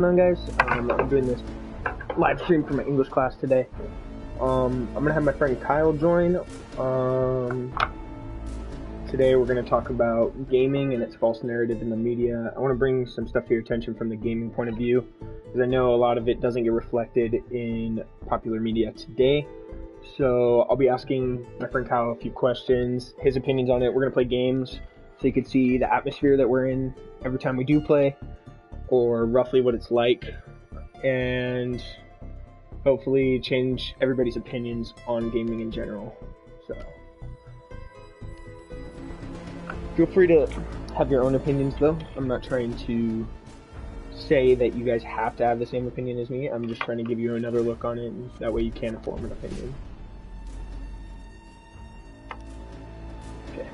on, guys? I'm doing this live stream for my English class today. I'm gonna have my friend Kyle join. Today we're gonna talk about gaming and its false narrative in the media. I want to bring some stuff to your attention from the gaming point of view, because I know a lot of it doesn't get reflected in popular media today. So I'll be asking my friend Kyle a few questions, his opinions on it. We're gonna play games, so you can see the atmosphere that we're in every time we do play, or roughly what it's like, and hopefully change everybody's opinions on gaming in general. So feel free to have your own opinions, though. I'm not trying to say that you guys have to have the same opinion as me. I'm just trying to give you another look on it, and that way you can form an opinion. Okay.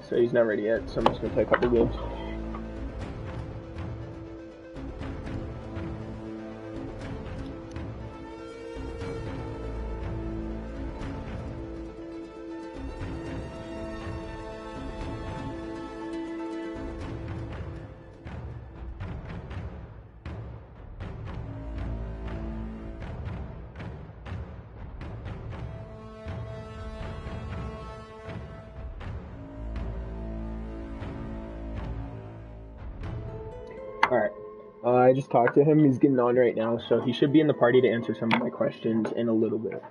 So he's not ready yet, so I'm just going to play a couple games. Alright, I just talked to him. He's getting on right now, so he should be in the party to answer some of my questions in a little bit.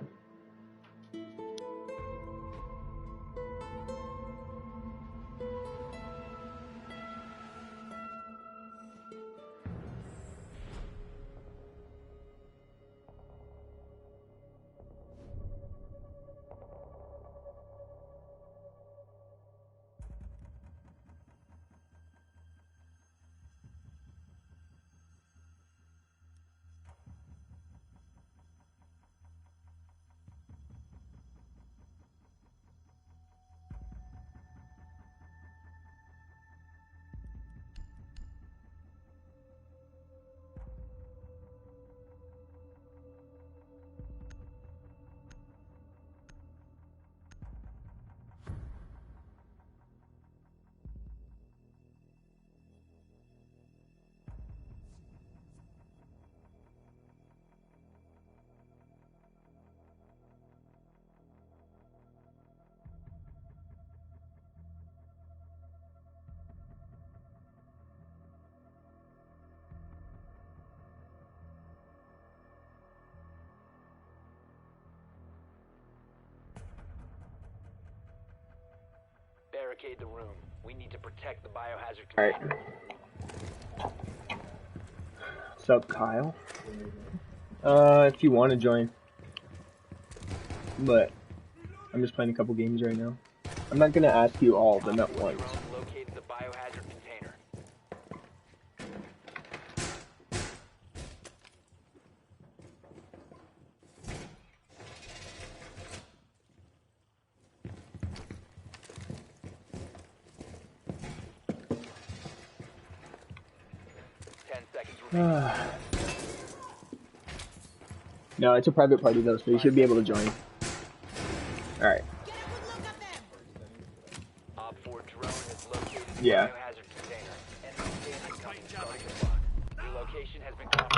Barricade the room. We need to protect the biohazard container. Alright. What's up, Kyle? If you want to join. But I'm just playing a couple games right now. I'm not going to ask you all of them at once. Locate the biohazard container. No, it's a private party though, so you should be able to join. Alright. Yeah.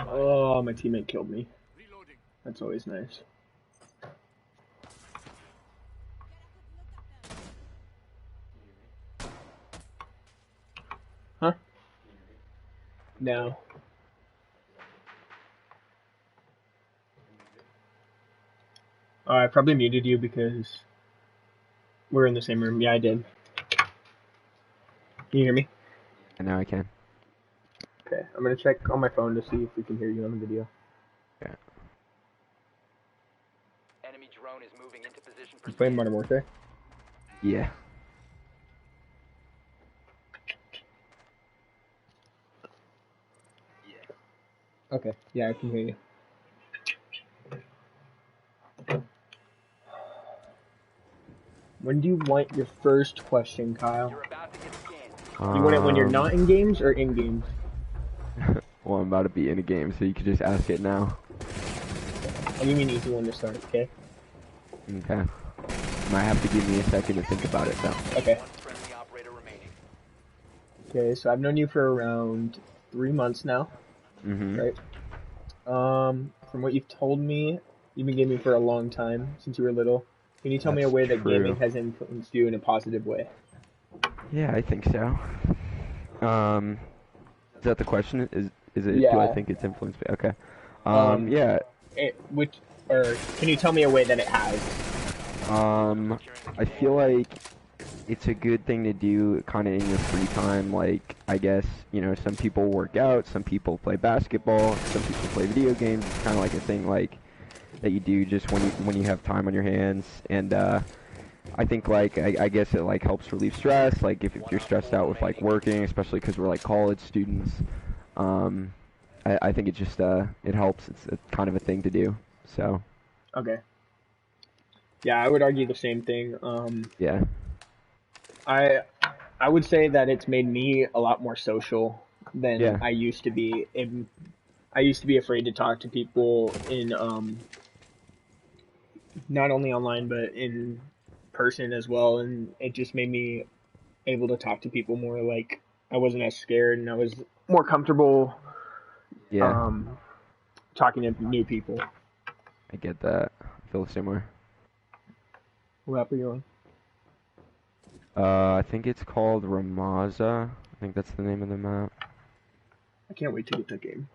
Oh, my teammate killed me. That's always nice. Huh? No. Oh, I probably muted you because we're in the same room. Yeah, I did. Can you hear me? Now I can. Okay, I'm gonna check on my phone to see if we can hear you on the video. Yeah. Enemy drone is moving into position for You playing Modern Warfare? Yeah. Okay. Yeah, I can hear you. When do you want your first question, Kyle? You're about to get scanned. You want it when you're Um, not in games or in games? well, I'm about to be in a game, so you could just ask it now. I'll give you an easy one to start, okay? Okay. Might have to give me a second to think about it, though. Okay. One friendly operator remaining. Okay, so I've known you for around 3 months now, Mm-hmm. right? From what you've told me, you've been gaming for a long time, since you were little. Can you tell me a That's way that true. gaming has influenced you in a positive way? Yeah, I think so. Is that the question? Is it? Do Yeah. I think it's influenced me? Okay. Um, Yeah. Can you tell me a way that it has? I feel like it's a good thing to do kind of in your free time. Like, I guess, you know, some people work out, some people play basketball, some people play video games. It's kind of like a thing like that you do just when you have time on your hands. And I think like I guess it like helps relieve stress. Like if you're stressed out with like working, especially because we're like college students. I think it just it helps. It's kind of a thing to do. So Okay. Yeah, I would argue the same thing. yeah. I would say that it's made me a lot more social than Yeah. I used to be. I used to be afraid to talk to people in not only online but in person as well, and it just made me able to talk to people more. Like I wasn't as scared, and I was more comfortable Yeah. talking to new people. I get that. I feel similar. What app are you on? I think it's called Ramaza. I think that's the name of the map. I can't wait to get that game.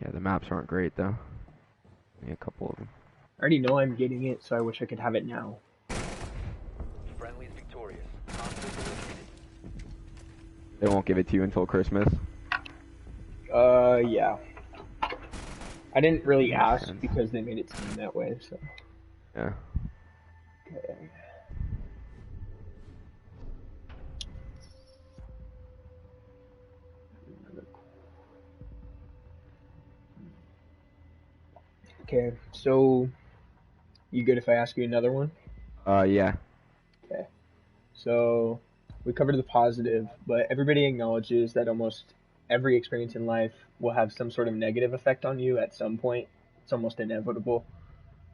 Yeah, the maps aren't great though. Only a couple of them. I already know I'm getting it, so I wish I could have it now. Friendly's victorious. Hostiles eliminated. They won't give it to you until Christmas. Yeah. I didn't really Makes ask sense. because they made it seem that way, so. Yeah. Okay. Okay, so you good if I ask you another one? Yeah. Okay. So we covered the positive, but everybody acknowledges that almost every experience in life will have some sort of negative effect on you at some point. It's almost inevitable.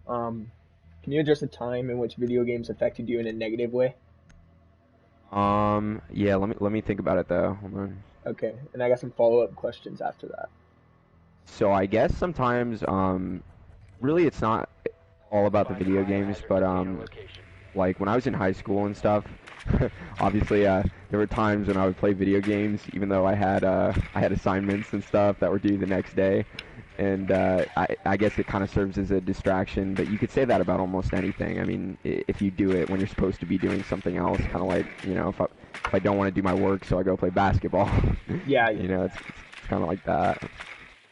Can you address a time in which video games affected you in a negative way? Yeah. Let me think about it though. Hold on. Okay, and I got some follow-up questions after that. So I guess sometimes, really it's not all about the video games, but Location. like when I was in high school and stuff, obviously there were times when I would play video games even though I had assignments and stuff that were due the next day, and I guess it kind of serves as a distraction. But you could say that about almost anything. I mean, if you do it when you're supposed to be doing something else, kind of like, you know, if I don't want to do my work, so I go play basketball. Yeah, You know, it's kind of like that.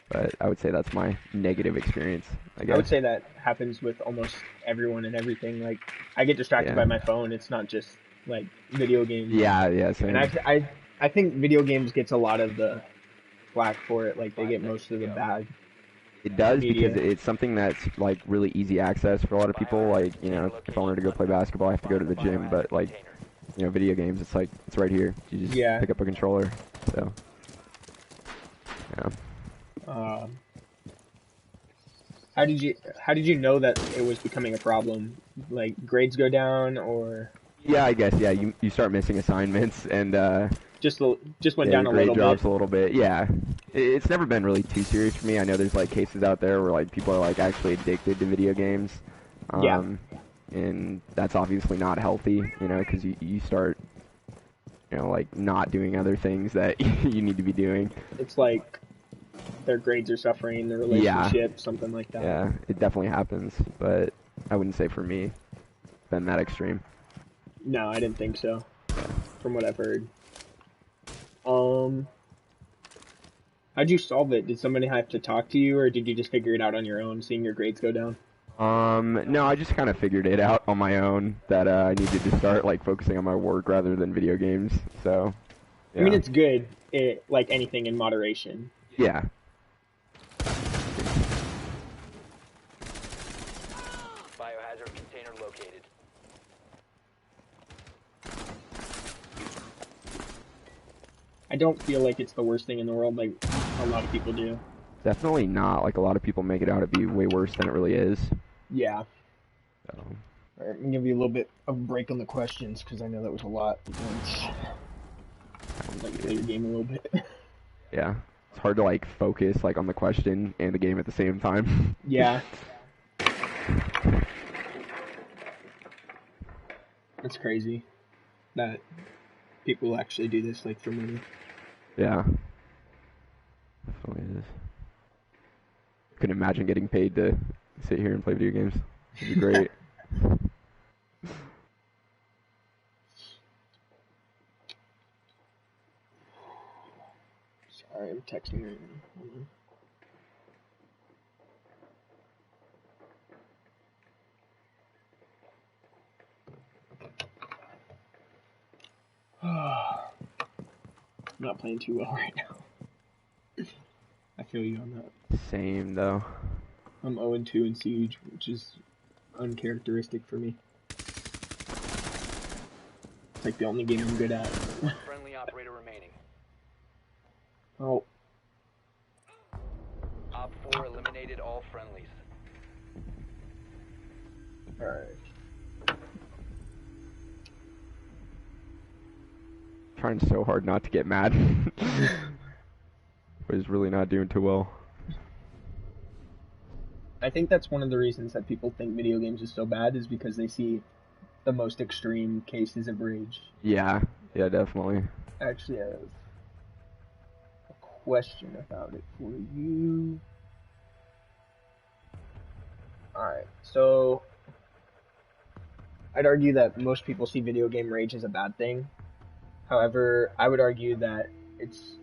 But I would say that's my negative experience, I guess. I would say that happens with almost everyone and everything. Like, I get distracted Yeah. by my phone. It's not just like video games. Yeah, same. And I think video games gets a lot of the flack for it. Like, they get most of the bad. It does media. because it's something that's like really easy access for a lot of people. Like, you know, if I wanted to go play basketball, I have to go to the gym. But like, you know, video games, it's like it's right here. You just Yeah. pick up a controller. So, yeah. How did you know that it was becoming a problem? Like grades go down, or Yeah, I guess. Yeah, you start missing assignments, and just went yeah, down your a grade little drops bit? a little bit. Yeah, it's never been really too serious for me. I know there's like cases out there where like people are like actually addicted to video games. Yeah. And that's obviously not healthy, you know, because you start, you know, like not doing other things that you need to be doing. It's like their grades are suffering, their relationship, something like that. Yeah, it definitely happens, but I wouldn't say for me, it's been that extreme. No, I didn't think so. From what I've heard. How'd you solve it? Did somebody have to talk to you, or did you just figure it out on your own, seeing your grades go down? No, I just kind of figured it out on my own that I needed to start like focusing on my work rather than video games. So, I mean, Yeah. it's good, like anything in moderation. Yeah. Biohazard container located. I don't feel like it's the worst thing in the world, like a lot of people do. Definitely not. Like, a lot of people make it out to be way worse than it really is. Yeah. So, All right, I'm gonna give you a little bit of a break on the questions because I know that was a lot. Like play your game a little bit. yeah. It's hard to, like, focus, like, on the question and the game at the same time. Yeah. That's crazy that people actually do this, like, for money. Yeah. Definitely is. Couldn't imagine getting paid to sit here and play video games. It'd be great. Sorry, I'm texting right now. I'm not playing too well right now. I feel you on that. Same, though. I'm 0-2 in Siege, which is uncharacteristic for me. It's like the only game I'm good at. Friendly operator remaining. Oh, Op 4 eliminated all friendlies. alright. Trying so hard not to get mad. But he's really not doing too well. I think that's one of the reasons that people think video games is so bad is because they see the most extreme cases of rage. Yeah, yeah, definitely. Actually, I have a question about it for you. Alright, so I'd argue that most people see video game rage as a bad thing. However, I would argue that it's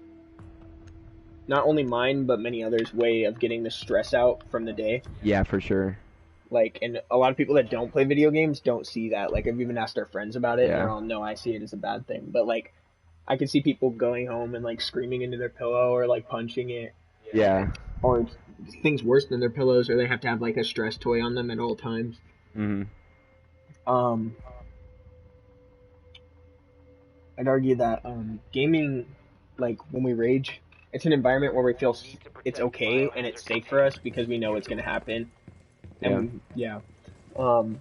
not only mine, but many others' way of getting the stress out from the day. Yeah, for sure. Like, and a lot of people that don't play video games don't see that. Like, I've even asked our friends about it, and Yeah. they're all, no, I see it as a bad thing. But, like, I can see people going home and, like, screaming into their pillow or, like, punching it. Yeah. Or things worse than their pillows, or they have to have, like, a stress toy on them at all times. Mhm. I'd argue that, gaming, like, when we rage, it's an environment where we feel it's okay and it's safe for us because we know it's going to happen. And, yeah. So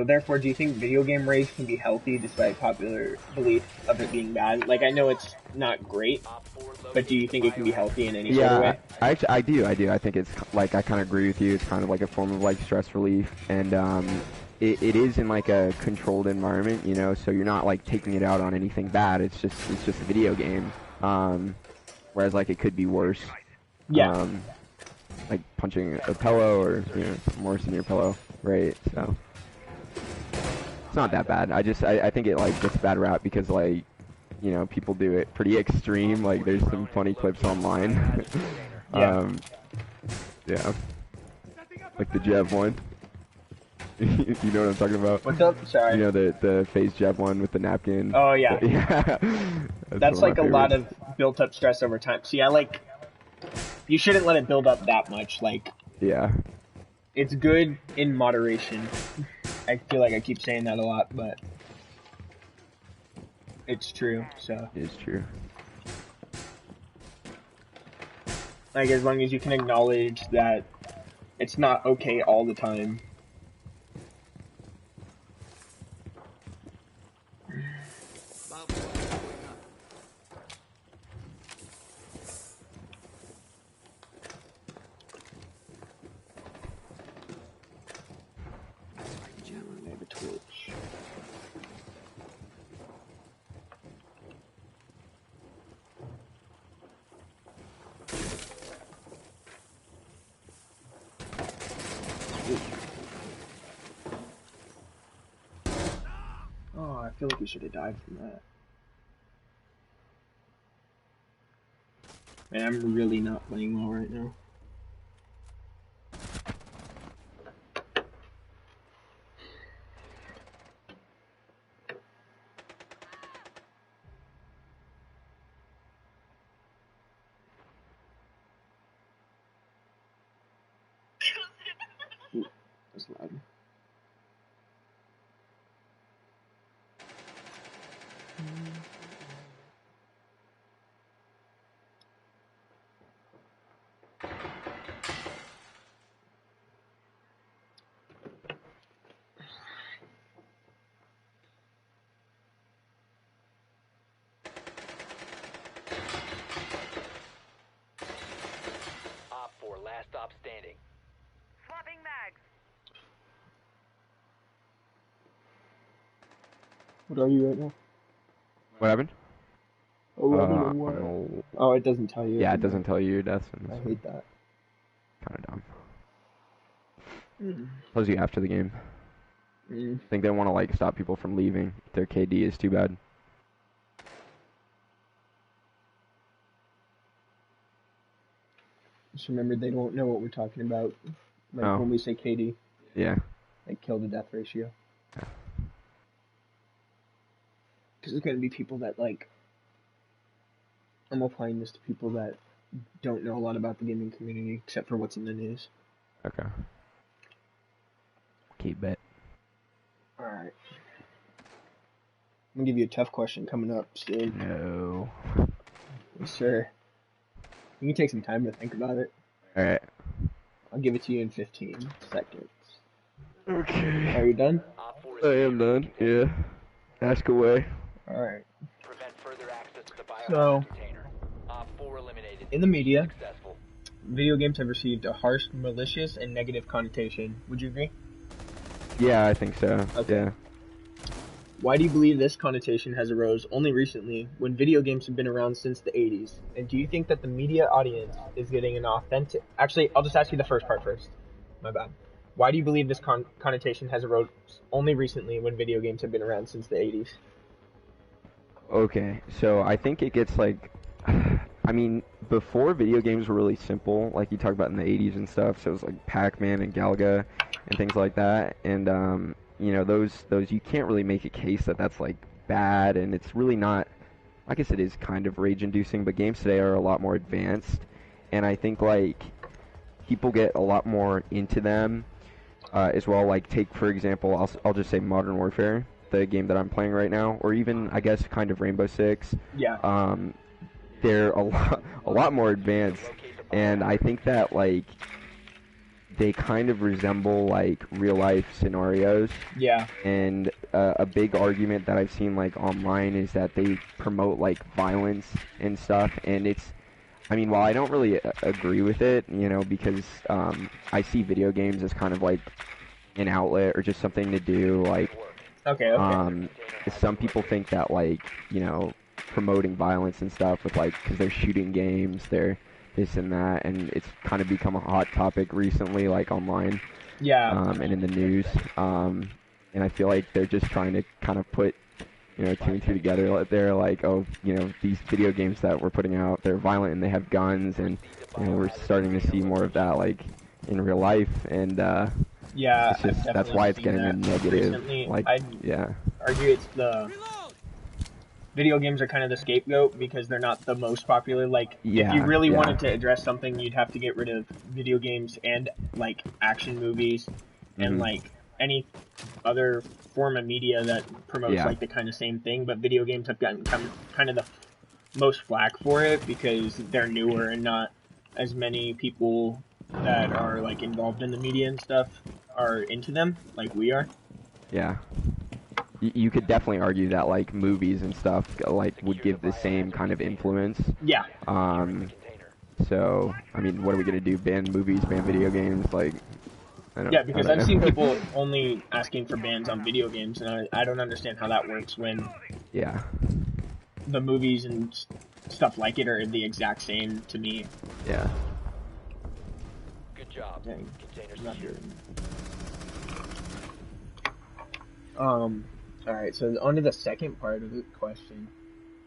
therefore, do you think video game rage can be healthy despite popular belief of it being bad? Like, I know it's not great, but do you think it can be healthy in any sort of way? I do. I think it's, like, I kind of agree with you. It's kind of like a form of, like, stress relief. And, it is in, like, a controlled environment, you know, so you're not, like, taking it out on anything bad. It's just a video game. Whereas, like, it could be worse. Yeah. Like punching a pillow or, you know, something worse than your pillow, right? So it's not that bad. I think it, like, gets a bad rap because, like, you know, people do it pretty extreme. Like, there's some funny clips online. Yeah. Yeah. Like the Jev one. You know what I'm talking about? What's up? Sorry. You know, the FaZe Jev one with the napkin. Oh, yeah. Yeah. That's like a lot of built up stress over time. See, you shouldn't let it build up that much. Like, yeah. it's good in moderation. I feel like I keep saying that a lot, but it's true. So, It is true. like, as long as you can acknowledge that it's not okay all the time. I have a torch. Oh, I feel like we should have died from that. Man, I'm really not playing well right now. Op 4, last stop standing. Swapping mags. What are you right now? What happened? 11 and I'm what? a- Oh, it doesn't tell you. yeah, it doesn't tell you your deaths. I hate that. Kind of dumb. Mm. Tells you after the game. Mm. I think they want to like stop people from leaving. Their KD is too bad. Just remember, they don't know what we're talking about. Like Oh. when we say KD, Yeah. like kill to death ratio. Yeah. Because there's gonna be people that like. I'm applying this to people that don't know a lot about the gaming community except for what's in the news. Okay. Keep bet. All right. I'm gonna give you a tough question coming up soon. No. Yes, sir. You can take some time to think about it. All right. I'll give it to you in 15 seconds. Okay. Are you done? Op 4 is I am done. Yeah. Ask away. All right. prevent further access to the So- biohazard container. Op 4 eliminated. In the media, Successful. video games have received a harsh, malicious, and negative connotation. Would you agree? Yeah, I think so. Okay. Yeah. Why do you believe this connotation has arose only recently when video games have been around since the 80s? And do you think that the media audience is getting an authentic... Actually, I'll just ask you the first part first. My bad. Why do you believe this connotation has arose only recently when video games have been around since the 80s? Okay, so I think it gets like, I mean, before video games were really simple, like you talk about in the 80s and stuff, so it was like Pac-Man and Galaga and things like that, and you know, those you can't really make a case that that's like bad, and it's really not. I guess it is kind of rage-inducing, but games today are a lot more advanced, and I think like people get a lot more into them as well. Like take for example, I'll just say Modern Warfare, the game that I'm playing right now, or even I guess kind of Rainbow Six. Yeah. They're a lot more advanced, and I think that like they kind of resemble like real life scenarios. Yeah. And a big argument that I've seen like online is that they promote like violence and stuff, and it's, I mean, while I don't really agree with it, you know, because I see video games as kind of like an outlet or just something to do, like Okay, okay. some people think that like, you know, promoting violence and stuff with like, because they're shooting games, they're this and that, and it's kind of become a hot topic recently, like online, Yeah. and in the news, and I feel like they're just trying to kind of put, you know, two and two together. Like, they're like, oh, you know, these video games that we're putting out, they're violent and they have guns, and you know, we're starting to see more of that like in real life, and Yeah. it's just, I've that's definitely why it's seen getting a that negative, recently. like, I'd yeah, argue it's the video games are kind of the scapegoat because they're not the most popular. Like, if you Yeah, really yeah. wanted to address something, you'd have to get rid of video games and like action movies and Mhm. like any other form of media that promotes Yeah. like the kind of same thing. But video games have gotten kind of the most flack for it because they're newer and not as many people that are like involved in the media and stuff are into them like we are. yeah. You could definitely argue that like movies and stuff like would give the same kind of influence. Yeah. Container. So I mean, what are we gonna do? Ban movies, ban video games? Like, I don't, Yeah, because I don't I've seen know. people only asking for bans on video games, and I don't understand how that works when Yeah, the movies and stuff like it are the exact same to me. yeah. Good job. Dang. Container Not secure. good. Alright, so on to the second part of the question.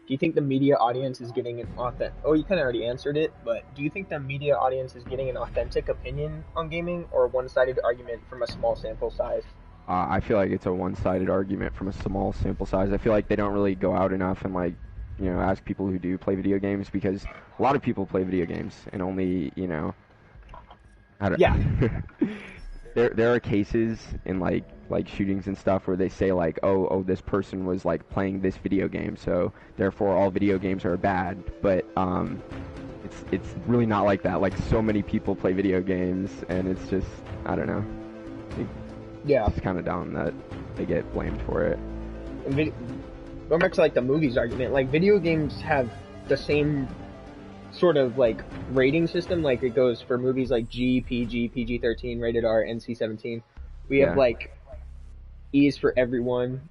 Do you think the media audience is getting an authentic... Oh, you kind of already answered it, but do you think the media audience is getting an authentic opinion on gaming or a one-sided argument from a small sample size? I feel like it's a one-sided argument from a small sample size. I feel like they don't really go out enough and like, you know, ask people who do play video games, because a lot of people play video games and only, you know, I don't Yeah. there are cases in like shootings and stuff where they say like, oh, this person was like playing this video game, so therefore all video games are bad. But it's really not like that. Like, so many people play video games, and it's just, I don't know. Yeah. It's kind of dumb that they get blamed for it. Going back to like the movies argument, like video games have the same sort of like rating system. Like it goes for movies like G, PG, PG-13, rated R, NC-17. We have Yeah. like E's for everyone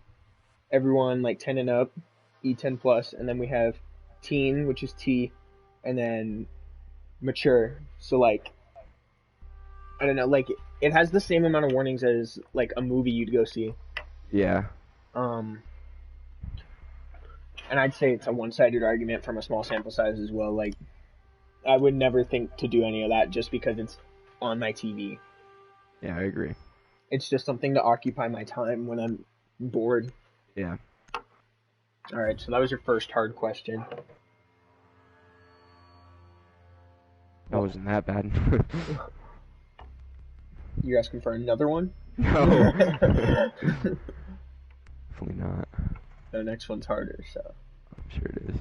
like 10 and up, E10 plus, and then we have teen, which is T, and then mature. So like, I don't know, like it has the same amount of warnings as like a movie you'd go see. Yeah. And I'd say it's a one-sided argument from a small sample size as well. Like, I would never think to do any of that just because it's on my TV. Yeah, I agree. It's just something to occupy my time when I'm bored. Yeah. All right, so that was your first hard question. That wasn't that bad. You're asking for another one? No. Definitely not. The next one's harder, so. I'm sure it is.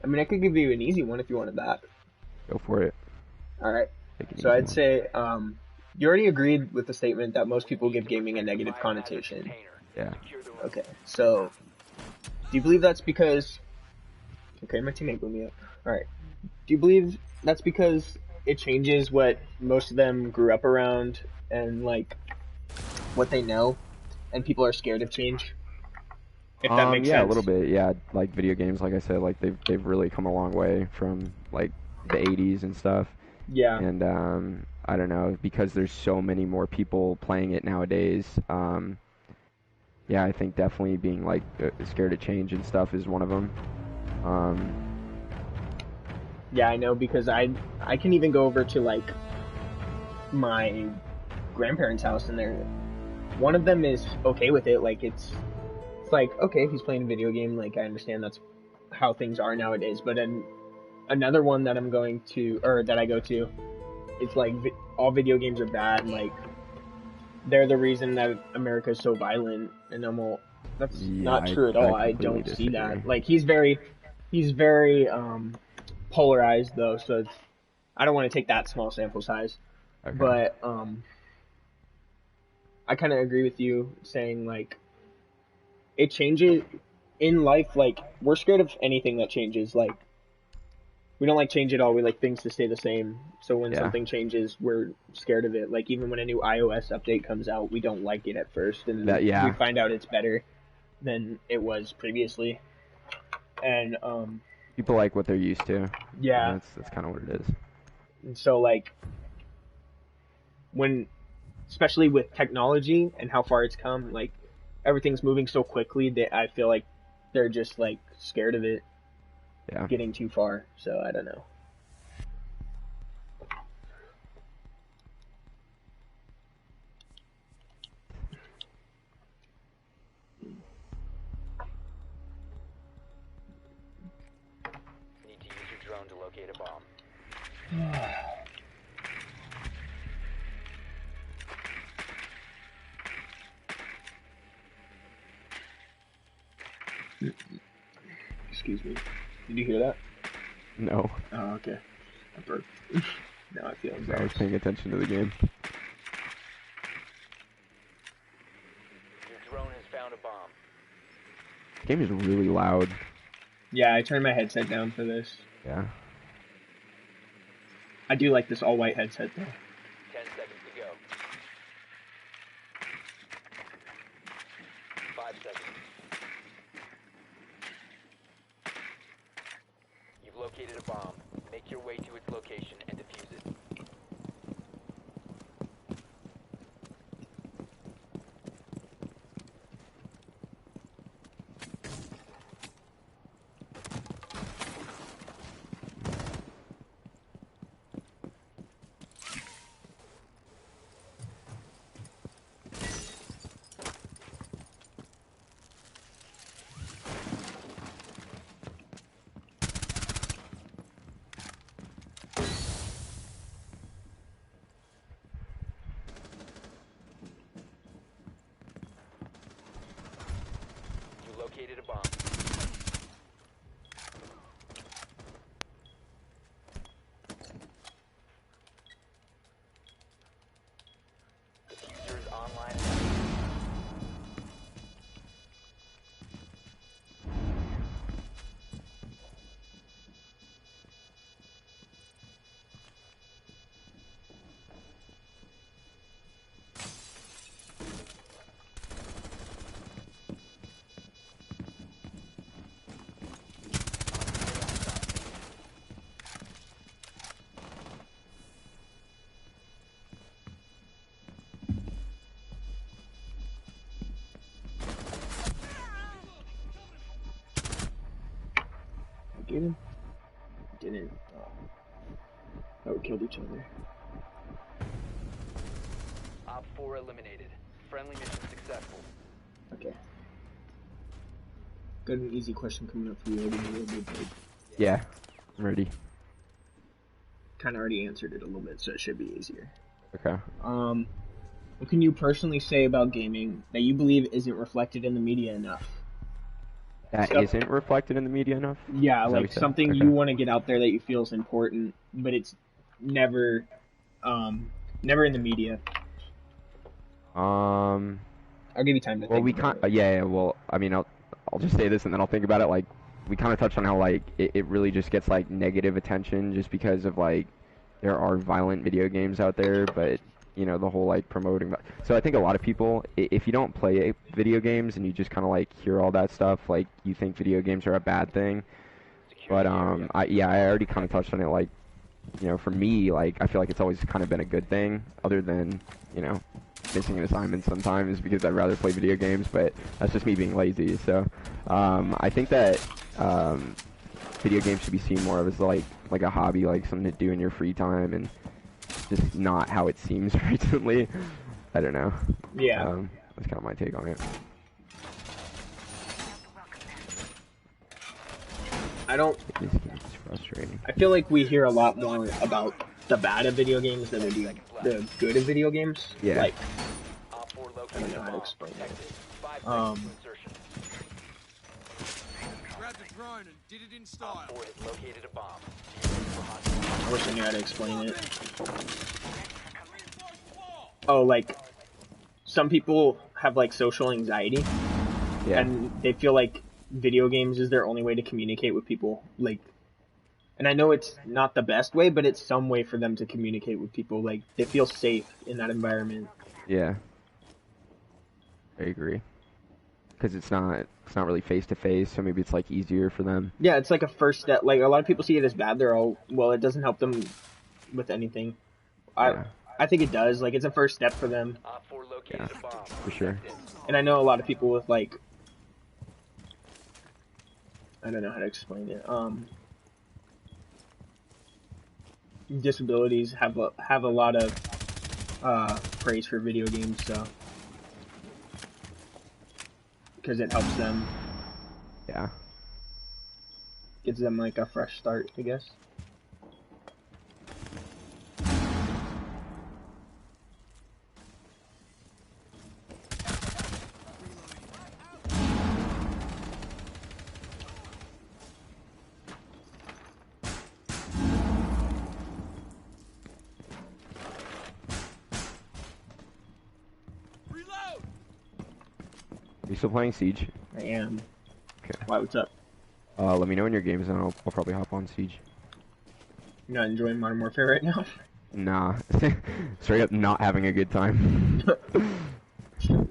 I mean, I could give you an easy one if you wanted that. Go for it. All right. Take it So easy. I'd say you already agreed with the statement that most people give gaming a negative connotation. Yeah. Okay, so do you believe that's because... Okay, my teammate blew me up. Alright. Do you believe that's because it changes what most of them grew up around and, like, what they know, and people are scared of change? If that makes yeah, sense. a little bit. Yeah, like video games, like I said, like they've really come a long way from like the 80s and stuff. Yeah. And I don't know, because there's so many more people playing it nowadays. Yeah, I think definitely being like scared of change and stuff is one of them. Yeah, I know, because I can even go over to, like, my grandparents' house, and one of them is okay with it. Like, it's like, okay, he's playing a video game, like, I understand that's how things are nowadays. But then another one that I go to, it's like all video games are bad, like they're the reason that America is so violent, and I'm all, that's not true at all. I don't see that. Like, he's very polarized though, so I don't want to take that small sample size. Okay. But I kind of agree with you saying, like, it changes in life. Like, we're scared of anything that changes. Like, we don't like change at all. We like things to stay the same. So when something changes, we're scared of it. Like, even when a new iOS update comes out, we don't like it at first, and we find out it's better than it was previously. And people like what they're used to. Yeah. That's kind of what it is. And so, like, especially with technology and how far it's come, like, everything's moving so quickly that I feel like they're just, like, scared of it getting too far. So, I don't know. Need to use your drone to locate a bomb. Excuse me. Did you hear that? No. Oh, okay. I burped. Now I feel I was embarrassed. paying attention to the game. Your drone has found a bomb. The game is really loud. Yeah, I turned my headset down for this. Yeah. I do like this all-white headset, though. 10 seconds to go. 5 seconds. You've located a bomb. Make your way to its location and defuse it. bomb. Diffuser is online. Get him? Didn't. Oh, we killed each other. Op 4 eliminated. Friendly mission successful. Okay. Got an easy question coming up for you. Yeah, I'm ready. Kind of already answered it a little bit, so it should be easier. Okay. What can you personally say about gaming that you believe isn't reflected in the media enough? That Stuff- not reflected in the media enough? Yeah, Is that like what you said? something Okay. you want to get out there that you feel is important, but it's never, never in the media. I'll give you time to Well, think we about can't. it. Yeah. Well, I mean, I'll just say this and then I'll think about it. Like, we kind of touched on how like it really just gets like negative attention just because of like there are violent video games out there, but you know the whole like promoting. So I think a lot of people, if you don't play video games and you just kind of like hear all that stuff, like you think video games are a bad thing. But I already kind of touched on it. Like, you know, for me, like I feel like it's always kind of been a good thing, other than you know missing an assignment sometimes because I'd rather play video games. But that's just me being lazy. So I think that video games should be seen more of as like a hobby, like something to do in your free time, and just not how it seems recently. I don't know. Yeah. That's kind of my take on it. I don't. This game is frustrating. I feel like we hear a lot more about the bad of video games than we do the good of video games. Yeah. Like, Op 4 I don't located know a how to bomb. explain it. Protected. 5 Um, seconds to insertion. Grabbed the drone and did it in style. Op 4 has located a bomb. For hostile. I wish I knew how to explain it. Oh, like, some people have like social anxiety, Yeah. and they feel like video games is their only way to communicate with people. Like, and I know it's not the best way, but it's some way for them to communicate with people. Like, they feel safe in that environment. Yeah. I agree. Because it's not really face to face, so maybe it's like easier for them. Yeah, it's like a first step. Like, a lot of people see it as bad. They're all, well, it doesn't help them with anything. Yeah. I think it does. Like, it's a first step for them. Op 4 located Yeah, a bomb. for sure. Protected. And I know a lot of people with, like, I don't know how to explain it. Disabilities have a lot of praise for video games, so because it helps them, Yeah. gives them like a fresh start, I guess. Reload! You still playing Siege? I am. Okay. Why? What's up? Let me know when your game's and I'll probably hop on Siege. You're not enjoying Modern Warfare right now? Nah. Straight up not having a good time.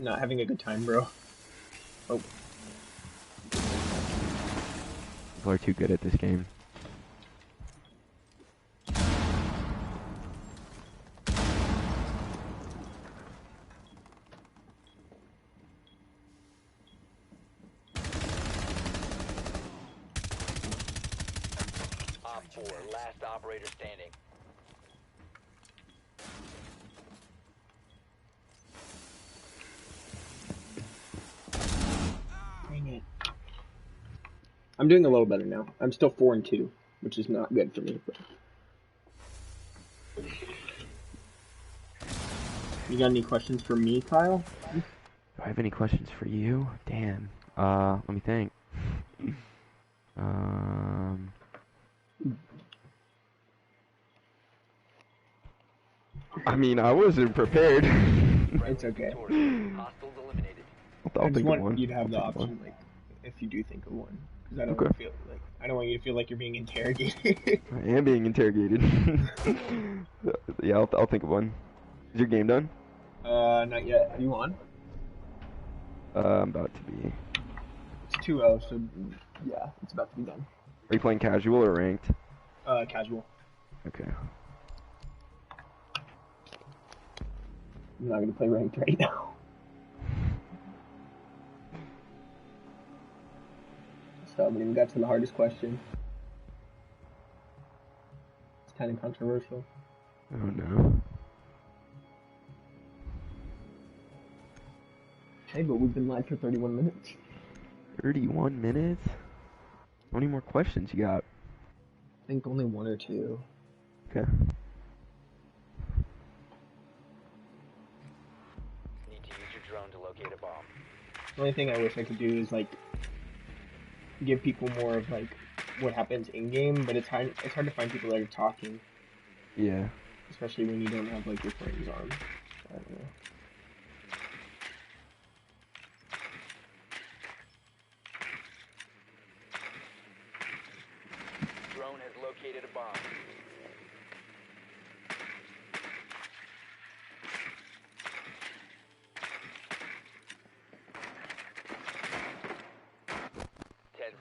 Not having a good time, bro. Oh, People are too good at this game. Op 4, last operator standing. dang it. I'm doing a little better now. I'm still 4-2, which is not good for me. But... You got any questions for me, Kyle? Do I have any questions for you? Damn. Let me think. Um, I mean, I wasn't prepared. It's okay. Hostiles eliminated. I'll I just think of want one. you to have I'll the think of one. option, like, if you do think of one, because I don't Okay. want to feel like I don't want you to feel like you're being interrogated. I am being interrogated. Yeah, I'll think of one. Is your game done? Not yet. Are you on? I'm about to be. It's 2-0, so yeah, it's about to be done. Are you playing casual or ranked? Casual. Okay. I'm not gonna play ranked right now. So I haven't even got to the hardest question. It's kind of controversial. Oh no. Hey, but we've been live for 31 minutes. 31 minutes? How many more questions you got? I think only one or two. Okay. Need to use your drone to locate a bomb. The only thing I wish I could do is like give people more of like what happens in game, but it's hard to find people that are talking, Yeah. especially when you don't have like your friends on. I don't know. Drone has located a bomb.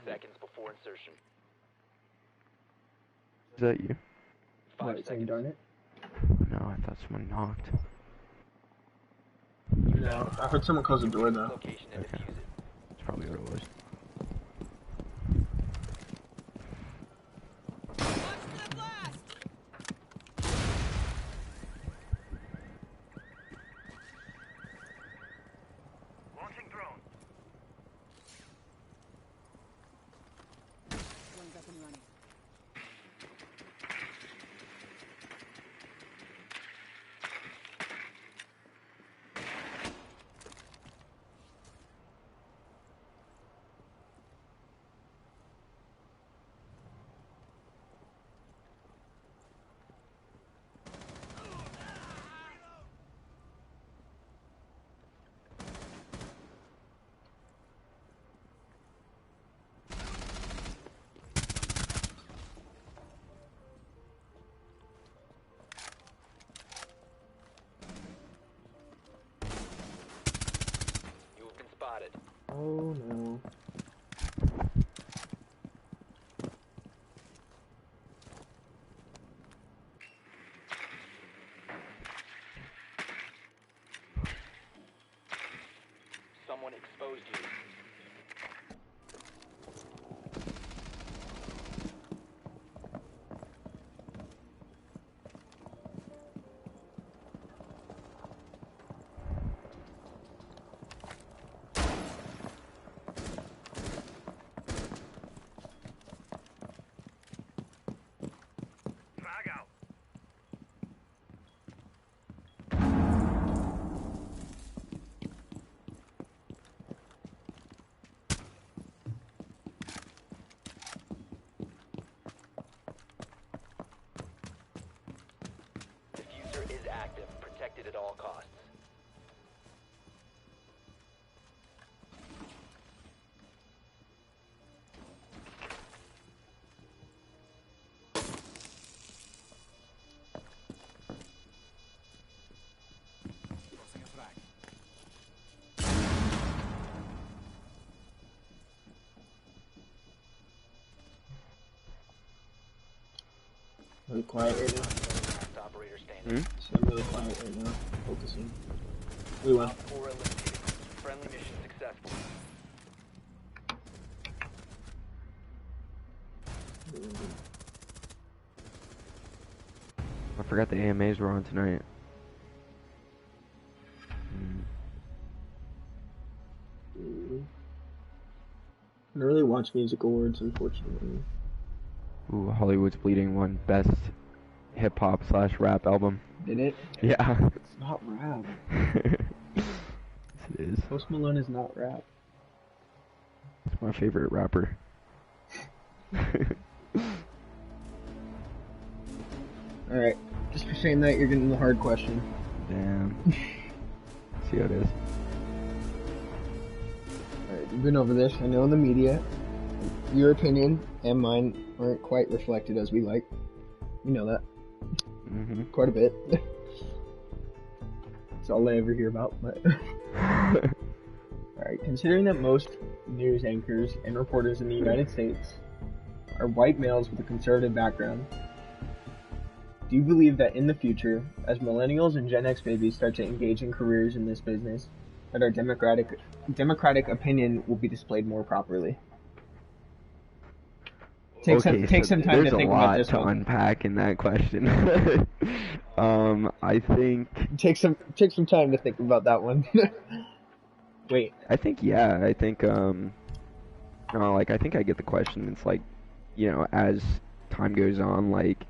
Seconds before insertion. Is that you? 5 What, saying seconds. darn it? No, I thought someone knocked. No, I heard someone close the door though. Location and Okay. defuse it. That's probably what it was. Launching drone. One's up and running. You have been spotted. Oh no. Someone exposed you. Frag out. Diffuser is active. Protected at all costs. Crossing a flag. Really quiet right now. Last operator standing. So I'm really quiet right now. Focusing. We won. Op 4 eliminated. Friendly mission successful. I forgot the AMAs were on tonight. I don't really watch music awards, unfortunately. Ooh, Hollywood's Bleeding won best hip hop / rap album. Did it? Yeah. It's not rap. Yes, it is. Post Malone is not rap. It's my favorite rapper. Alright, just for saying that, you're getting the hard question. Damn. See how it is. Alright, you've been over this. I know in the media, your opinion and mine aren't quite reflected as we like. You know that. Mm-hmm. Quite a bit. That's all I ever hear about, but... Alright, considering that most news anchors and reporters in the United States are white males with a conservative background, do you believe that in the future, as millennials and Gen X babies start to engage in careers in this business, that our democratic opinion will be displayed more properly? Take some time to think about this There's a lot to one. unpack in that question. I think... Take some time to think about that one. Wait. I think, yeah, I think, no, like, I think I get the question. It's like, you know, as time goes on, like,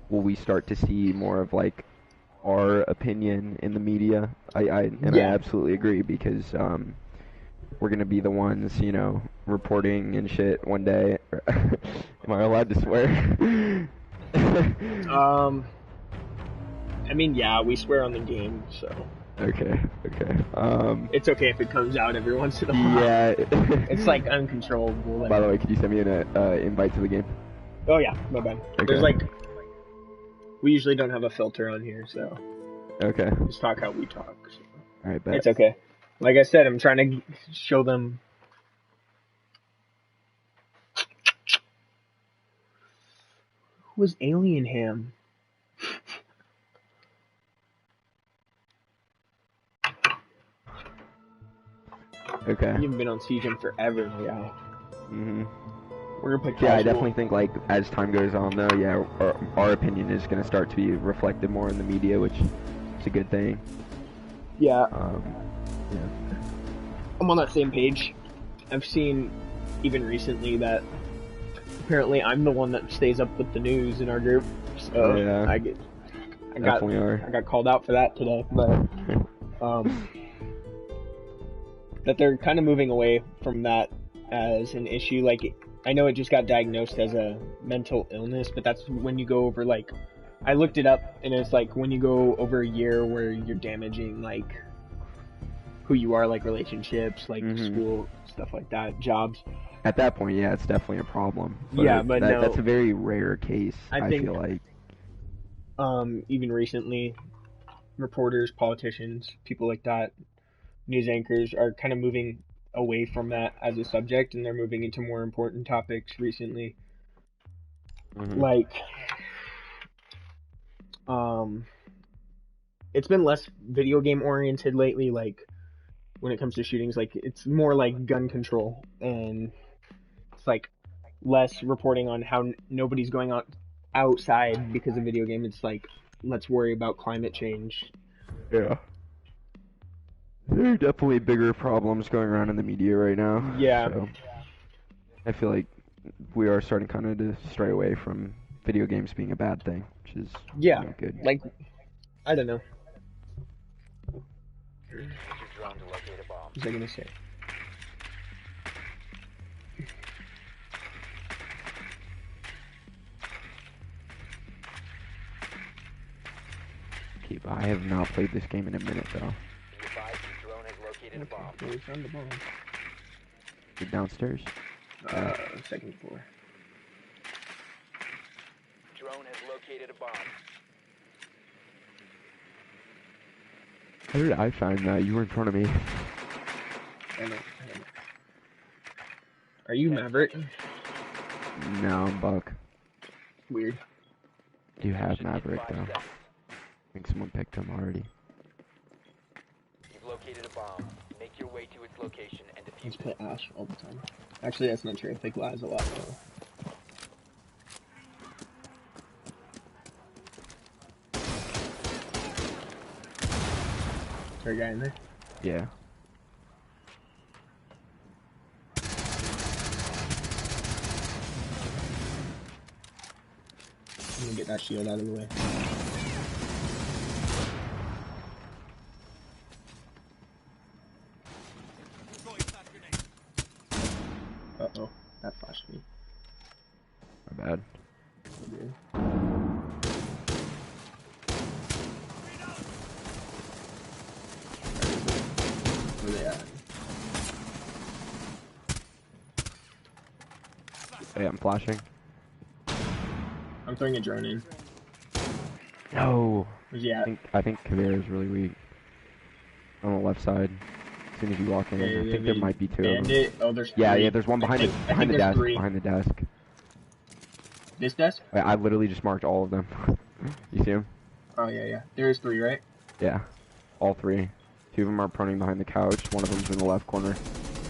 will we start to see more of, like, our opinion in the media? I absolutely agree, because, we're gonna be the ones, you know, reporting and shit one day. Am I allowed to swear? I mean, yeah, we swear on the game, so... Okay. It's okay if it comes out every once in a while. Yeah. It's like uncontrollable. By the way, could you send me an invite to the game? Oh yeah, my bad. Okay. There's like, we usually don't have a filter on here, so Okay. just talk how we talk. So. Alright, bet. It's okay. Like I said, I'm trying to show them. Who was Alien Ham? Okay. You haven't been on Siege in forever, yeah. Mhm. We're gonna play Yeah, I casual. definitely think, like, as time goes on, though, yeah, our opinion is gonna start to be reflected more in the media, which is a good thing. Yeah, Yeah. I'm on that same page. I've seen, even recently, that apparently I'm the one that stays up with the news in our group. So Yeah. I Definitely are. got called out for that today, but that they're kind of moving away from that as an issue. Like, I know it just got diagnosed as a mental illness, but that's when you go over, like, I looked it up, and it's like when you go over a year where you're damaging, like, who you are, like relationships, like school, stuff like that, jobs. At that point, yeah, it's definitely a problem. Yeah, but no. That's a very rare case, I think- feel like. Even recently, reporters, politicians, people like that, news anchors are kind of moving away from that as a subject, and they're moving into more important topics recently. Like, it's been less video game oriented lately, like, when it comes to shootings. Like, it's more like gun control, and it's like less reporting on how nobody's going outside because of video game. It's like, let's worry about climate change. Yeah. There are definitely bigger problems going around in the media right now. Yeah. So I feel like we are starting kind of to stray away from video games being a bad thing, which is Yeah, good. like, I don't know. Use your drone to locate a bomb. What was I gonna say? Okay, but I have not played this game in a minute though. Be advised your drone has located a bomb. Where we found the bomb? Is it downstairs? Second floor. Drone has located a bomb. How did I find that? You were in front of me. I know. Are you Maverick? No, I'm Buck. Weird. You have Should be Maverick 5 though. seconds. I think someone picked him already. You've located a bomb. Make your way to its location and I defuse just play Ash all the time. Actually, that's not true. I play Glass a lot though. Is there a guy in there? Yeah. I'm gonna get that shield out of the way. Uh-oh. That flashed me. bad. Where they at? Hey, I'm flashing. I'm throwing a drone in. No. Where's he I at? think Kavir is really weak. On the left side. As soon as you walk in, Okay, I think there might be 2 of them. Bandit. Oh, there's Yeah, three. yeah. There's one behind I the think there's desk. 3. Behind the desk. This desk? I literally just marked all of them. You see them? Oh yeah, yeah. There's 3, right? Yeah. All 3. 2 of them are proning behind the couch. One of them's in the left corner.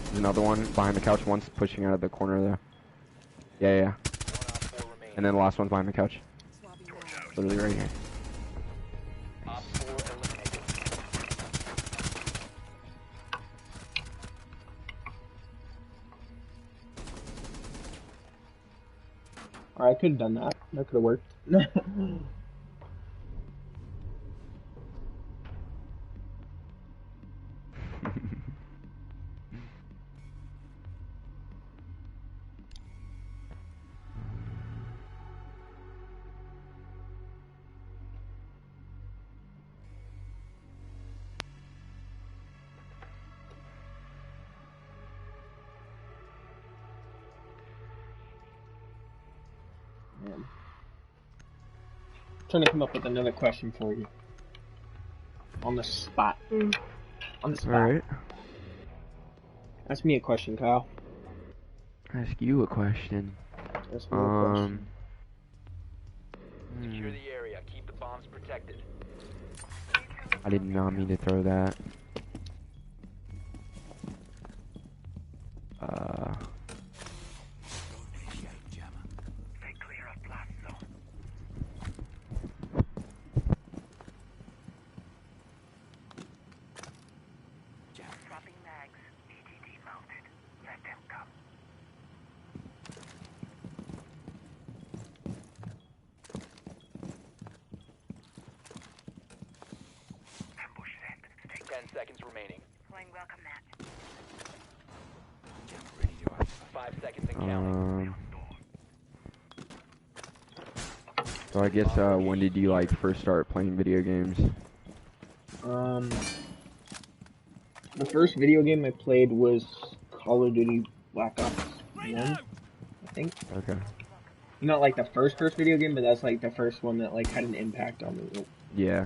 There's another one behind the couch. One's pushing out of the corner there. Yeah, yeah. And then the last one's behind the couch. Literally right here. Op 4 eliminated. Alright, I could have done that. That could have worked. Man. Trying to come up with another question for you. On the spot. On the spot. Alright. Ask me a question, Kyle. Ask you a question. Ask me a question. Secure the area. Keep the bombs protected. I did not mean to throw that. Swapping mags. EDD mounted. Let them come. Ambush set. Stay 10 seconds remaining. playing welcome mat. 5 seconds and counting. So I guess when did you like first start playing video games? The first video game I played was Call of Duty Black Ops 1, I think. Okay. Not like the first video game, but that's like the first one that like had an impact on me. Yeah.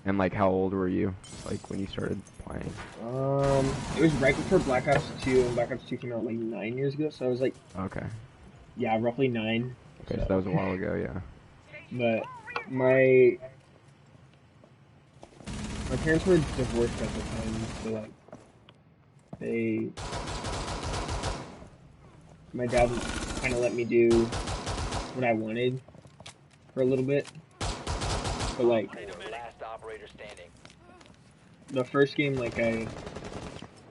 And like how old were you? Like when you started playing? It was right before Black Ops 2, and Black Ops 2 came out like 9 years ago, so I was like, Okay. yeah, roughly 9. Okay, so that was a while ago, yeah. But my parents were divorced at the time, so like my dad kind of let me do what I wanted for a little bit. But like Last operator standing. the first game, like I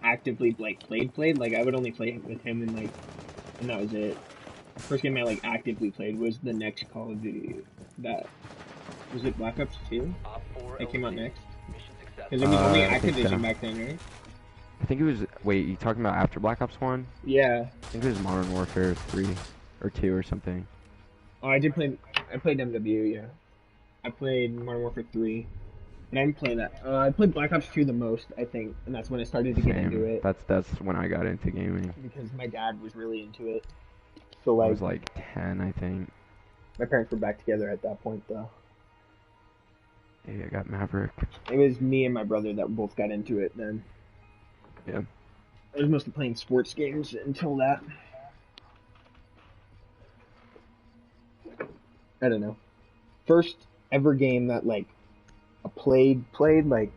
actively like played, like I would only play with him and that was it. First game I like actively played was the next Call of Duty. That was it. Black Ops 2 Op 4 that came out eliminated. next. Mission successful. Because it was only I think Activision so. back then, right? I think it was, wait, you talking about after Black Ops 1? Yeah. I think it was Modern Warfare 3 or 2 or something. Oh, I played MW, yeah. I played Modern Warfare 3. But I didn't play that. I played Black Ops 2 the most, I think, and that's when I started to get into Same. it. That's when I got into gaming. Because my dad was really into it. So I like, was like 10, I think. my parents were back together at that point, though. Yeah, I got Maverick. It was me and my brother that both got into it then. Yeah. I was mostly playing sports games until that. I don't know. First ever game that like I played the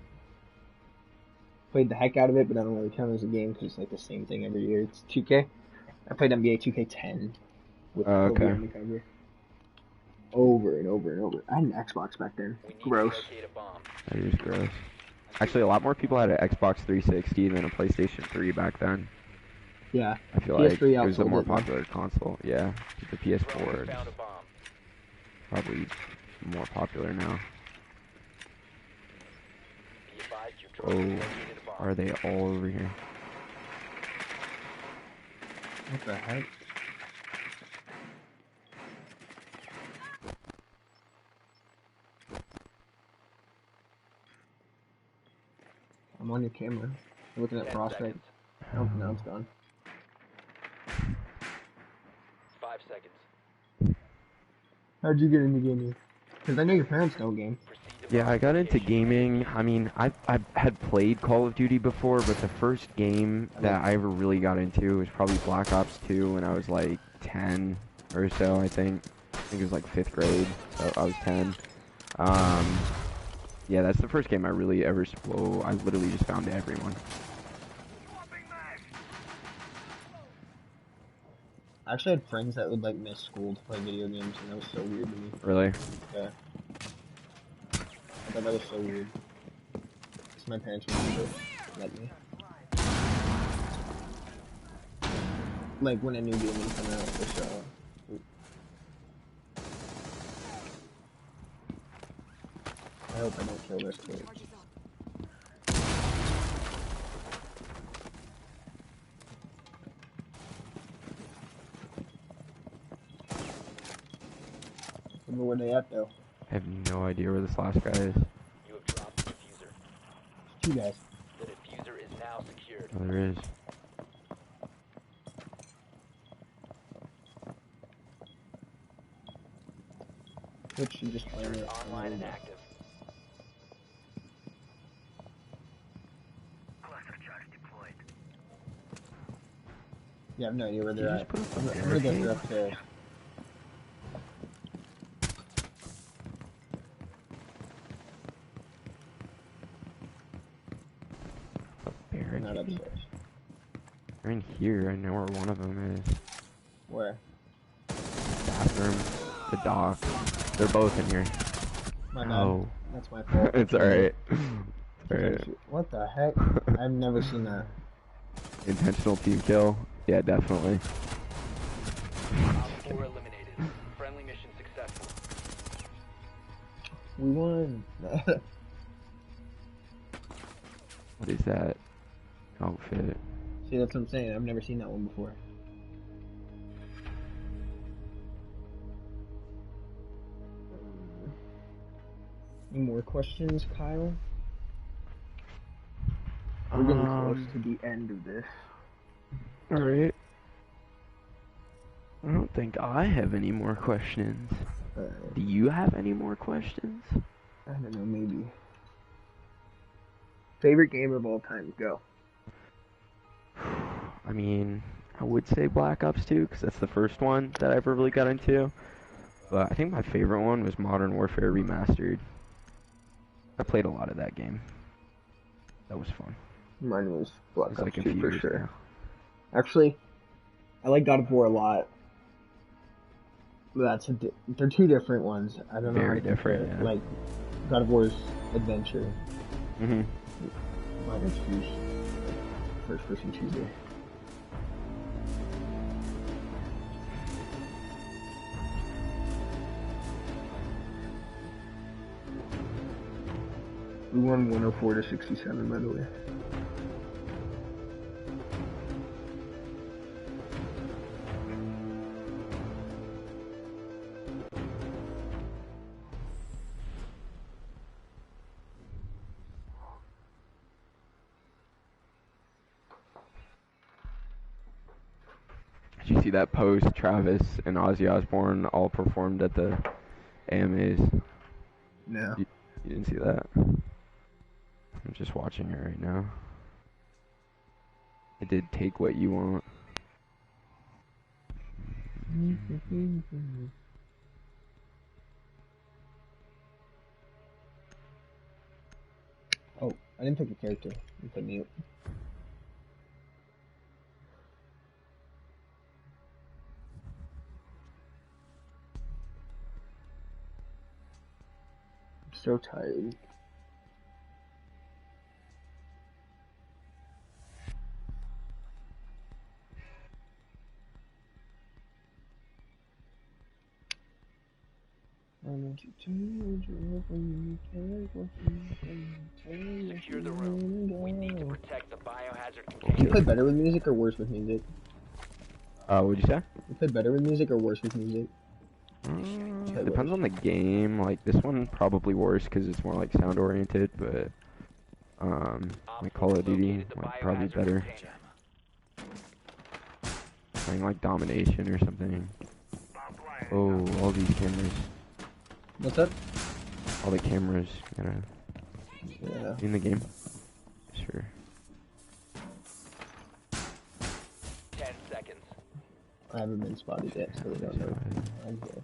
heck out of it, but I don't really count it as a game because it's like the same thing every year. It's 2K. I played NBA 2K10 with Oh, Kobe okay. on the cover. Over and over and over. I had an Xbox back then. We need Gross. to locate a bomb. That is gross. Actually, a lot more people had an Xbox 360 than a PlayStation 3 back then. Yeah. I feel like PS3 it was the outsold more it, man. popular console. Yeah, the PS4 Drone is found a bomb. probably more popular now. Be advised your drone Oh, located a bomb. are they all over here? What the heck? on your camera. You're looking at 10 prospect. seconds. Oh, no, it's gone. 5 seconds. How'd you get into gaming? Because I know your parents don't game. Proceed to Yeah, I got into location. gaming. I mean, I had played Call of Duty before, but the first game that I ever really got into was probably Black Ops 2 when I was like 10 or so, I think. I think it was like 5th grade, so I was 10. Yeah, that's the first game I really ever, well, I literally just found everyone. I actually had friends that would like miss school to play video games, and that was so weird to me. Really? Yeah. I thought that was so weird. Because my parents would never let me. Like when a new game would come out, for sure. I hope I don't kill this kid. I wonder where they at though. I have no idea where this last guy is. You have dropped the diffuser. It's two guys. The diffuser is now secured. Oh, there is. Twitch, you just playing Diffuser it. is online and active. Cluster charge deployed. Yeah, I have no idea where You they're just at. put up a I'm gonna guess barricade? they're upstairs. A They're not barricade? upstairs. They're in here. I know where one of them is. Where? Bathroom, the dock. They're both in here. My bad. Oh. That's my fault. It's alright. It's alright. What the heck? I've never seen that. Intentional team kill? Yeah, definitely. Op 4 eliminated. Friendly mission successful. We won. What is that outfit? See, that's what I'm saying. I've never seen that one before. Any more questions, Kyle? We're getting close to the end of this. Alright. I don't think I have any more questions. Do you have any more questions? I don't know, maybe. Favorite game of all time? Go. I mean, I would say Black Ops 2 because that's the first one that I ever really got into. But I think my favorite one was Modern Warfare Remastered. I played a lot of that game. That was fun. Mine was It Black was Ops like a 2 few for years sure. ago. Actually, I like God of War a lot. But they're two different ones. I don't know. how Very to compare different, it. yeah. Like, God of War's adventure. Mm-hmm. Mine is first person shooter. We won 104 to 67, by the way. Did you see that post? Travis and Ozzy Osbourne all performed at the AMAs. No. You didn't see that? I'm just watching it right now. I did Take What You Want. Oh, I didn't pick a character. You put mute. I'm so tired. Secure the room. We need to protect the biohazard You container. play better with music or worse with music? What'd you say? You play better with music or worse with music? Depends on the game. Like, this one probably worse because it's more like sound oriented, but Like Call of Duty, like probably better. Playing like Domination or something. Oh, all these cameras. What's up? All the cameras. Gotta Yeah. in the game. Sure. 10 seconds. I haven't been spotted yet, so they don't know I'm here.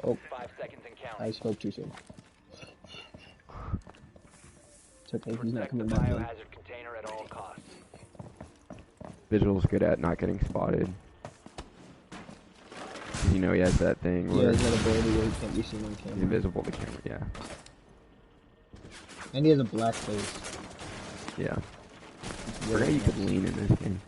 Oh, 5 seconds and I counting. spoke too soon. It's okay, he's not Protect the coming back in. biohazard container at all costs. Vigil's good at not getting spotted. 'Cause you know he has that thing Yeah, where he's got ability where he can't be seen on he's camera. invisible to camera. Yeah. And he has a black face. Yeah. It's Forgot really you could nice. lean in this game.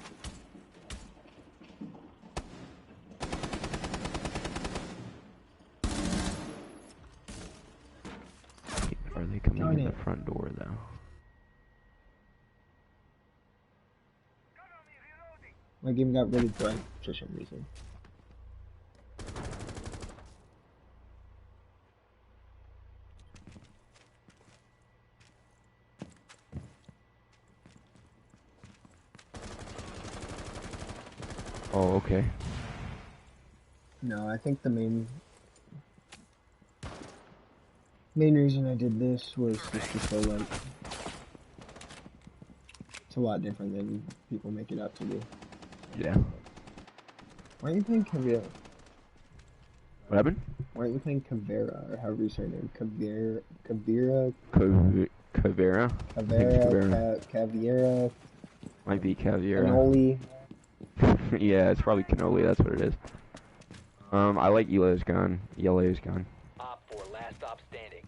Are they coming Darn in the it. front door though? My game got really bright for some reason. Oh, okay. No, I think the main reason I did this was just to show like it's a lot different than people make it out to be. Yeah. Why aren't you playing Caveira? What happened? Why aren't you playing Caveira or however you say her name? Caveira, Caveira? Caveira, Might be Caveira. Cannoli. Yeah, it's probably cannoli, that's what it is. I like Elo's gun. Yellow's gun. Op 4, last stop standing.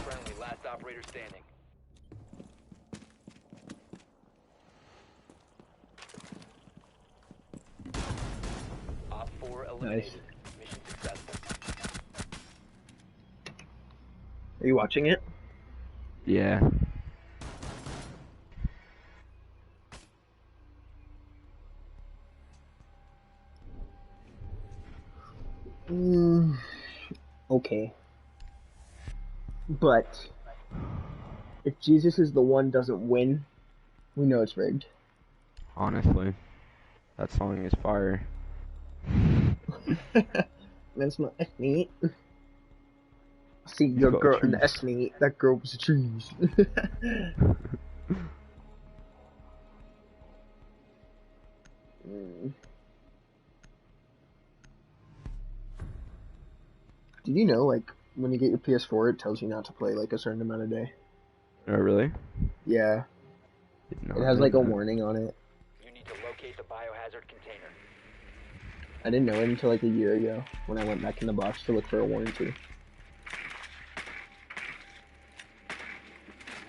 Friendly, last operator standing. Op 4 eliminated. Nice. Mission successful. Are you watching it? Yeah. Okay. But if Jesus is the one doesn't win, we know it's rigged. Honestly. That song is fire. That's not ethnic. See He's your got a girl in the trees. ethnic. That girl was a trees. Did you know, like, when you get your PS4, it tells you not to play, like, a certain amount a day? Oh, really? Yeah. Did not It has, know like, a that. warning on it. You need to locate the biohazard container. I didn't know it until, like, a year ago, when I went back in the box to look for a warranty.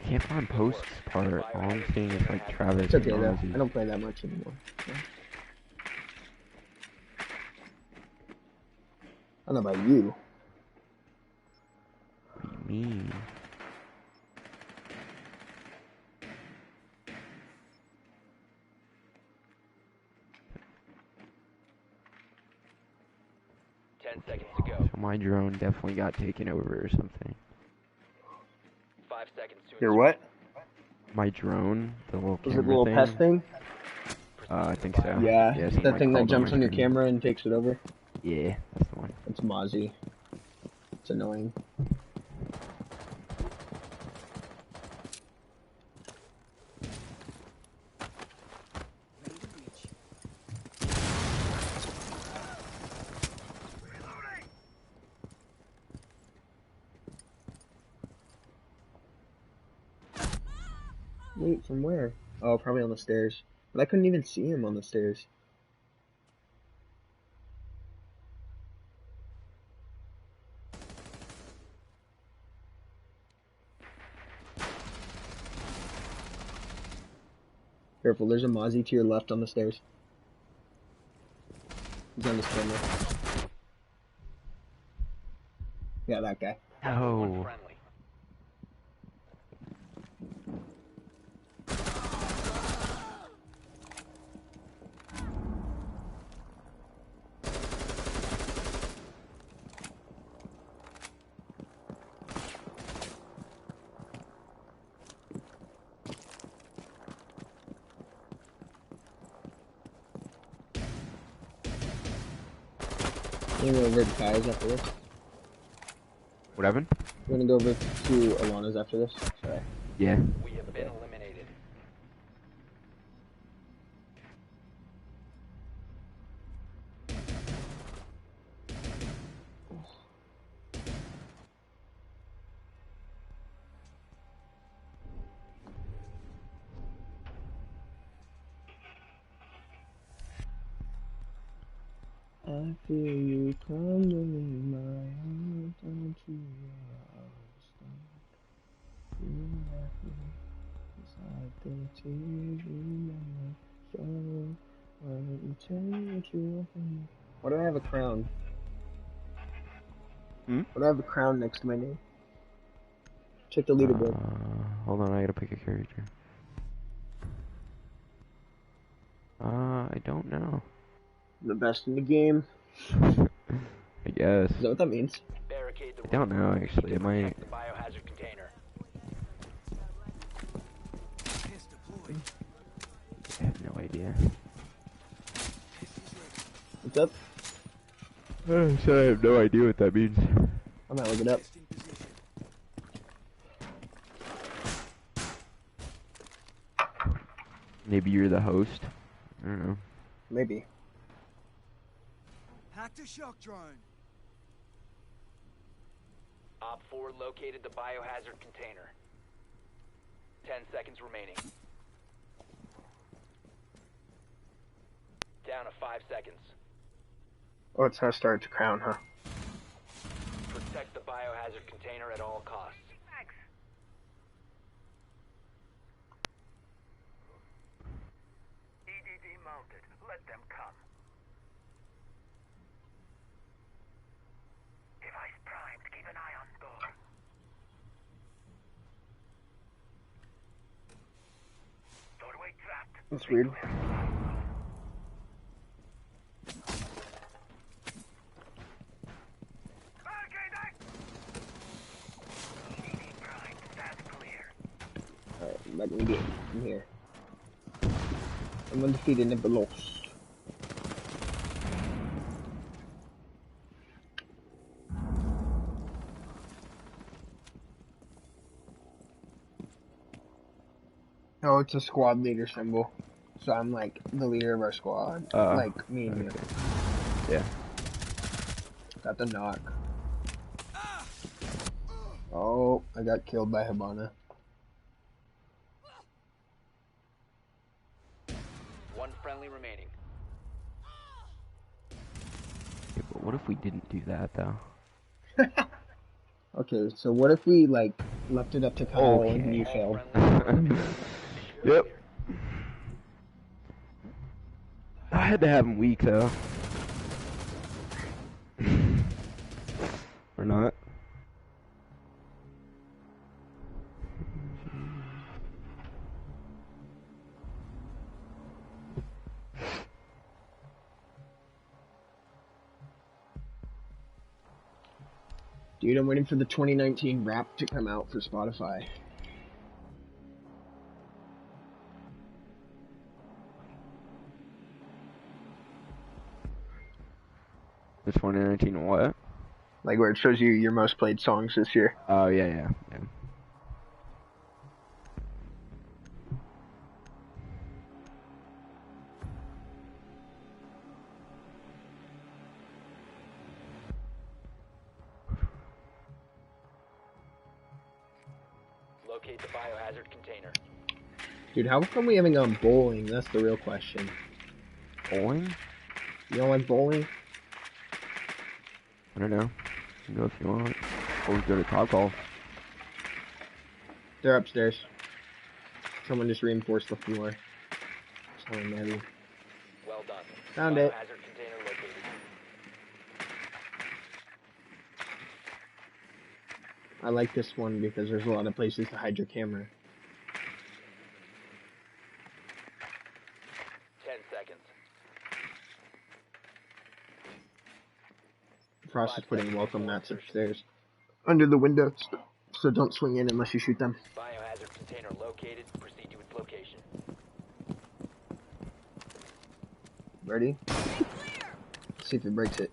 Can't find posts part. All I'm seeing is like Travis It's okay, and though. Ozzy. I don't play that much anymore. So. I don't know about you. What do you mean? Seconds to go. So my drone definitely got taken over or something. 5 seconds to Your what? My drone, the little Was camera it the little thing. pest thing? I think so. Yeah, something it's that like thing that crawled jumps my on your screen. camera and takes it over. Yeah, that's the one. It's Mozzie. It's annoying. Ready to breach. Wait, from where? Oh, probably on the stairs. But I couldn't even see him on the stairs. Careful, there's a Mozzie to your left on the stairs. He's on this camera. Yeah, that guy. One Oh, friendly. We're gonna go over to Kai's after this. What happened? We're gonna go over to Alana's after this. Sorry. Yeah. We have been eliminated. I feel you coming in my arms, don't you understand? You left me beside the tears in my soul. Why don't you tell me what you want from me? Why do I have a crown? Hmm? Why do I have a crown next to my name? Check the leaderboard. Hold on, I gotta pick a character. I don't know. The best in the game. I guess. Is that what that means? Barricade the room. I don't know, actually. It might. Protect the biohazard container. Test deployed. I have no idea. Test is ready. What's up? So I have no idea what that means. I might look it up. Test in position. Maybe you're the host. I don't know. Maybe. Hacked a shock drone. Op 4 located the biohazard container. 10 seconds remaining. Down to 5 seconds. Oh, it's how it starts crown, huh? Protect the biohazard container at all costs. Thanks. EDD mounted. Let them come. Device primed. Keep an eye on door. Doorway trapped. That's weird. Barricade act! EDD primed. Stand clear. Alright, I'm back in the game. I'm here. I'm undefeated, never lost. Oh, it's a squad leader symbol. So I'm like the leader of our squad. Like me and you. Yeah. Got the knock. Oh, I got killed by Habana. One friendly remaining. Yeah, but what if we didn't do that, though? Okay, so what if we like left it up to Kyle and you failed? Yep. I had to have him weak, though. Or not. Dude, I'm waiting for the 2019 rap to come out for Spotify. The 2019 what? Like where it shows you your most played songs this year. Oh, yeah. Locate the biohazard container. Dude, how come we haven't gone bowling? That's the real question. Bowling? You don't like bowling? I don't know. You can go if you want. Or we go to Topgolf. They're upstairs. Someone just reinforced the floor. Something heavy. Well done. Found it. Biohazard container located. I like this one because there's a lot of places to hide your camera. 10 seconds. Frost is putting welcome mats upstairs. Under the windows. So don't swing in unless you shoot them. Biohazard container located. Proceed to its location. Ready? See if it breaks it.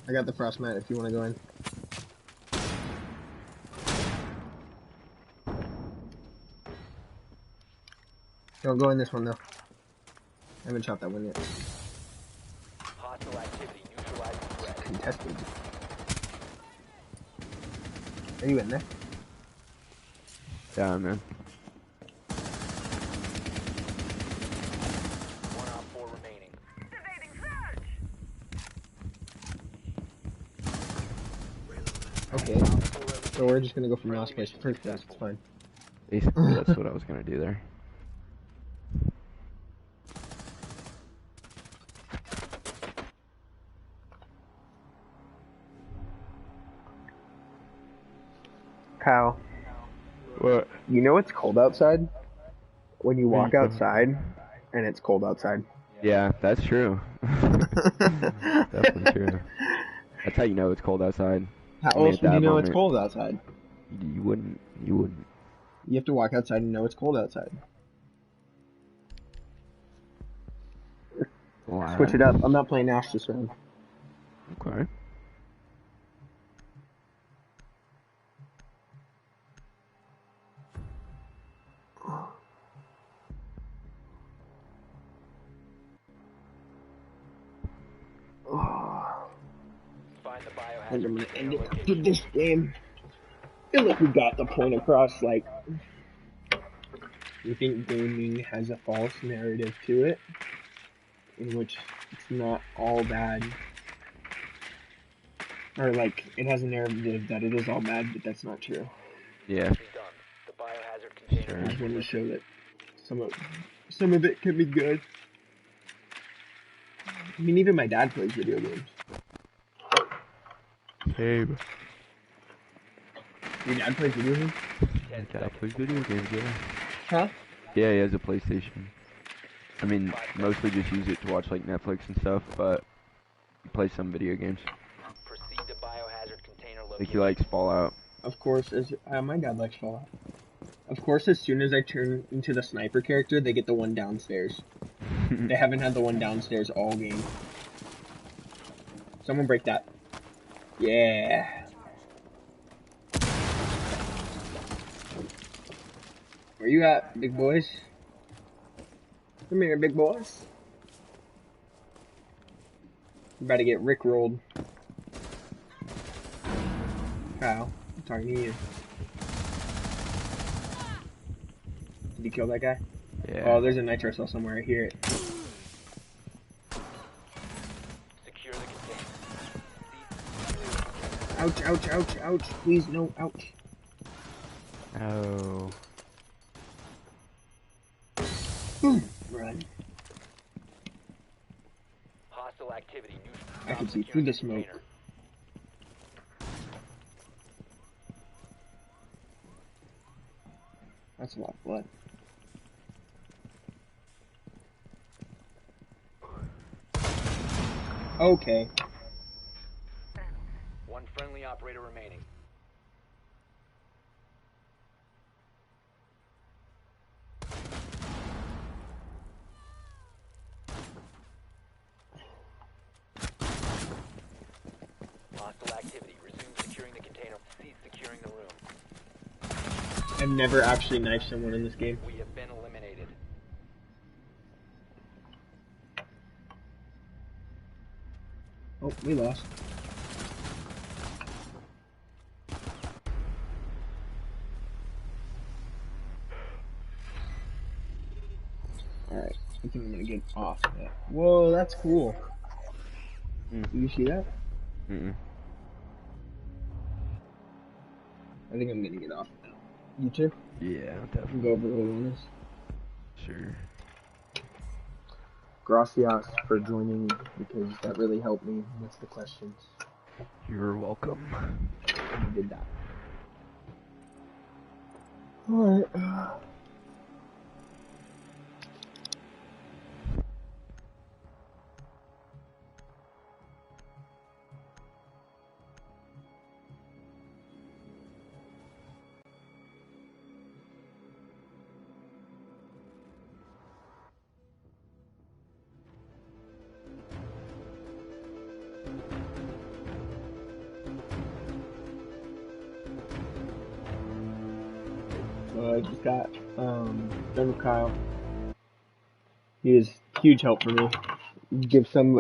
I got the frost mat if you want to go in. Don't go in this one though. I haven't shot that one yet. Hostile activity. Neutralize the threat. Contested. Are you in there? Yeah, man. 1 op 4 remaining. Okay. So we're just gonna go from last place to first place. It's fine. Basically, that's what I was gonna do there. Kyle, What? you know it's cold outside? When you walk outside and it's cold outside. Yeah, that's true. Definitely true. That's how you know it's cold outside. How I mean, else at would you that know it's moment- cold outside? You wouldn't. You wouldn't. You have to walk outside and know it's cold outside. Wow. Switch it up. I'm not playing Ash this round. Okay. Find the I think I'm biohazard gonna container end it after location. this game. Feel like we got the point across. Like, we think gaming has a false narrative to it, in which it's not all bad, or like it has a narrative that it is all bad, but that's not true. Yeah. Be done. The biohazard container Sure. I is just wanted to secured. show that some of it can be good. I mean, even my dad plays video games. Babe. Your dad plays video games? 10 Yeah, I seconds. play video games, yeah. Huh? Yeah, he has a PlayStation. I mean, mostly just use it to watch like Netflix and stuff, but he plays some video games. Proceed to biohazard container Like location. he likes Fallout. Of course, as my dad likes Fallout. Of course, as soon as I turn into the sniper character, they get the one downstairs. They haven't had the one downstairs all game. Someone break that. Yeah. Where you at, big boys? Come here, big boys. You're about to get rickrolled. Kyle, I'm talking to you. Did you kill that guy? Yeah. Oh, there's a nitro cell somewhere. I hear it. Secure the container. Ouch, ouch, ouch, ouch. Please, no, ouch. Oh. Boom. Run. Hostile activity. I can see through the smoke. That's a lot of blood. Okay. One friendly operator remaining. Hostile activity. Resume securing the container. Cease securing the room. I've never actually knifed someone in this game. We have been eliminated. Oh, we lost. Alright, I think I'm gonna get off that. Whoa, that's cool. Mm. You see that? Mm-mm. I think I'm gonna get off now. You too? Yeah, And definitely. go over the one is. Sure. Gracias for joining because that really helped me with the questions. You're welcome. You did that. Alright. I just got done with Kyle. He is huge help for me. Give some